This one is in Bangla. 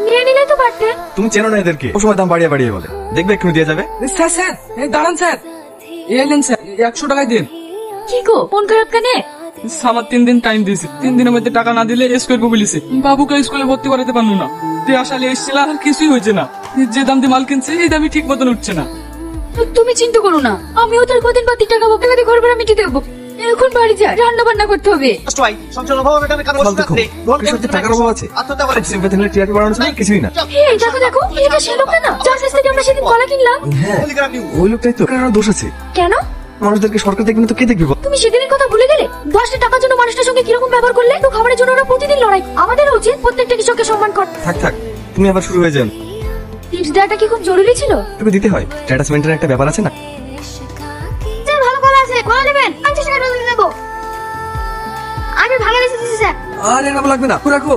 নিয়ে নিলে তো পারতে। তুমি চেনো না এদেরকে, ও সময় দাম বাড়িয়ে বাড়িয়ে বলে। দেখবে এক্ষুনি দিয়ে যাবে। স্যার স্যার দাঁড়ান স্যার, এলেন স্যার 100 টাকায় দিন। কি গো মন খারাপ কেনে? আমার 3 দিন টাইম দিয়েছি, 3 দিনের মধ্যে টাকা না দিলে স্কুল বলিছে বাবুকে স্কুলে ভর্তি করাতে পারবো না। তুই আসালে এসেছিল আর কিছুই হয়েছে না, যে দাম দিয়ে মাল কিনছে এই দামই ঠিক মতন উঠছে না। তুমি চিন্তা করো না, আমিও তার কদিন বাদ টাকা বকে দিয়ে ঘর ভাড়া মিটিয়ে দেবো। এখন বাড়ি যা, রান্না বান্না করতে হবে। টাকার অভাব আছে, টিআরপি বাড়ানোর জন্য কিছুই না। এই দেখো দেখো, এটা সেই লোকটা না যার কাছ থেকে আমরা সেদিন কলা কিনলাম? হ্যাঁ ওই লোকটাই তো। কারণ দোষ আছে। কেন? মানুষদেরকে সরকার দেখবে না তো কে দেখবে? তুমি সেদিনের কথা ভুলে গেলে? 10টা টাকার জন্য মানুষটার সঙ্গে কিরকম ব্যবহার করলে? তো খাবারের জন্য ওরা প্রতিদিন লড়াই। আমাদের উচিত প্রত্যেকটা কৃষককে সম্মান কর। থাক থাক, তুমি আবার শুরু হয়ে যান। টিপস দেওয়াটা কি খুব জরুরি ছিল? তোকে দিতে হয়, স্ট্যাটাস মেইনটেইনের একটা ব্যাপার আছে না। স্যার ভালো কলা আছে, কলা নেবেন? 50 টাকা ডজন দেবো। আমি ভালো বেশি দিচ্ছি স্যার। আরে না লাগবে না, রাখো।